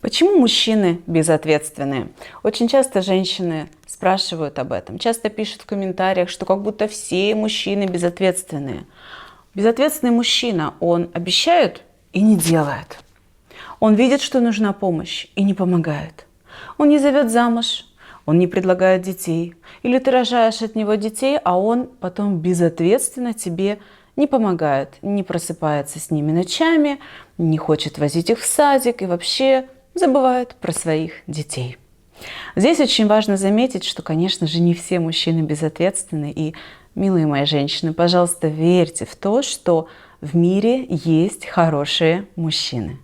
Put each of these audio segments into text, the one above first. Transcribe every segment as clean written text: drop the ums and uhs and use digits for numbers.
Почему мужчины безответственные? Очень часто женщины спрашивают об этом, часто пишут в комментариях, что как будто все мужчины безответственные. Безответственный мужчина, он обещает и не делает. Он видит, что нужна помощь и не помогает. Он не зовет замуж, он не предлагает детей. Или ты рожаешь от него детей, а он потом безответственно тебе не помогает, не просыпается с ними ночами, не хочет возить их в садик и вообще забывает про своих детей. Здесь очень важно заметить, что, конечно же, не все мужчины безответственны. И, милые мои женщины, пожалуйста, верьте в то, что в мире есть хорошие мужчины.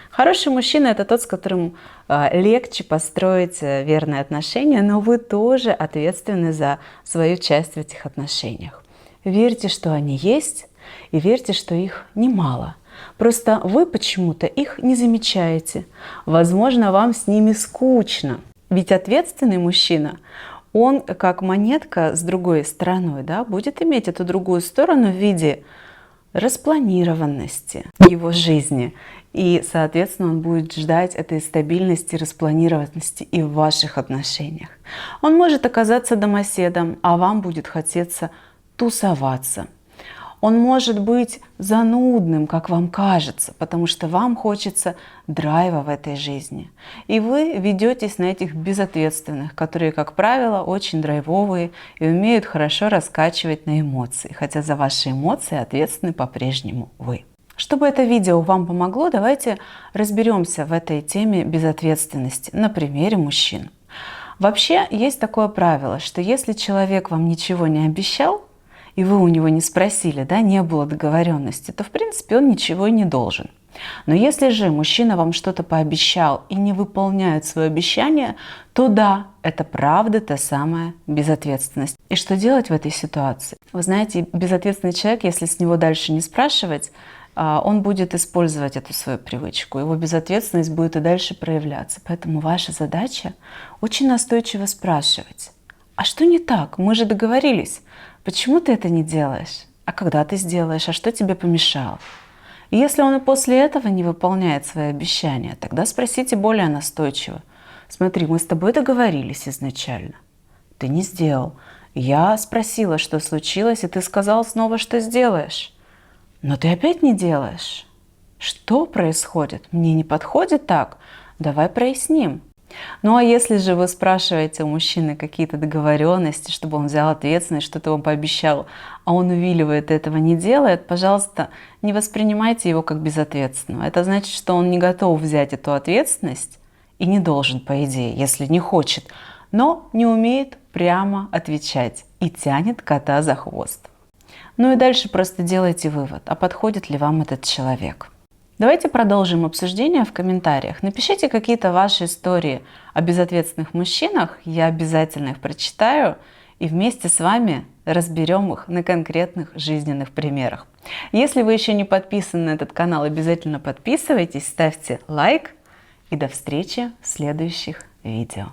Хороший мужчина – это тот, с которым легче построить верные отношения, но вы тоже ответственны за свою часть в этих отношениях. Верьте, что они есть, и верьте, что их немало. Просто вы почему-то их не замечаете. Возможно, вам с ними скучно. Ведь ответственный мужчина, он как монетка с другой стороной, да, будет иметь эту другую сторону в виде распланированности его жизни. И, соответственно, он будет ждать этой стабильности, распланированности и в ваших отношениях. Он может оказаться домоседом, а вам будет хотеться тусоваться. Он может быть занудным, как вам кажется, потому что вам хочется драйва в этой жизни. И вы ведетесь на этих безответственных, которые, как правило, очень драйвовые и умеют хорошо раскачивать на эмоции, хотя за ваши эмоции ответственны по-прежнему вы. Чтобы это видео вам помогло, давайте разберемся в этой теме безответственности на примере мужчин. Вообще есть такое правило, что если человек вам ничего не обещал, и вы у него не спросили, да, не было договоренности, то в принципе он ничего и не должен. Но если же мужчина вам что-то пообещал и не выполняет свое обещание, то да, это правда та самая безответственность. И что делать в этой ситуации? Вы знаете, безответственный человек, если с него дальше не спрашивать, он будет использовать эту свою привычку, его безответственность будет и дальше проявляться. Поэтому ваша задача очень настойчиво спрашивать: а что не так? Мы же договорились. Почему ты это не делаешь? А когда ты сделаешь? А что тебе помешало? И если он и после этого не выполняет свои обещания, тогда спросите более настойчиво. Смотри, мы с тобой договорились изначально. Ты не сделал. Я спросила, что случилось, и ты сказал снова, что сделаешь. Но ты опять не делаешь. Что происходит? Мне не подходит так. Давай проясним. Ну а если же вы спрашиваете у мужчины какие-то договоренности, чтобы он взял ответственность, что-то вам пообещал, а он увиливает и этого не делает, пожалуйста, не воспринимайте его как безответственного. Это значит, что он не готов взять эту ответственность и не должен, по идее, если не хочет, но не умеет прямо отвечать и тянет кота за хвост. Ну и дальше просто делайте вывод, а подходит ли вам этот человек. Давайте продолжим обсуждение в комментариях. Напишите какие-то ваши истории о безответственных мужчинах, я обязательно их прочитаю и вместе с вами разберем их на конкретных жизненных примерах. Если вы еще не подписаны на этот канал, обязательно подписывайтесь, ставьте лайк и до встречи в следующих видео.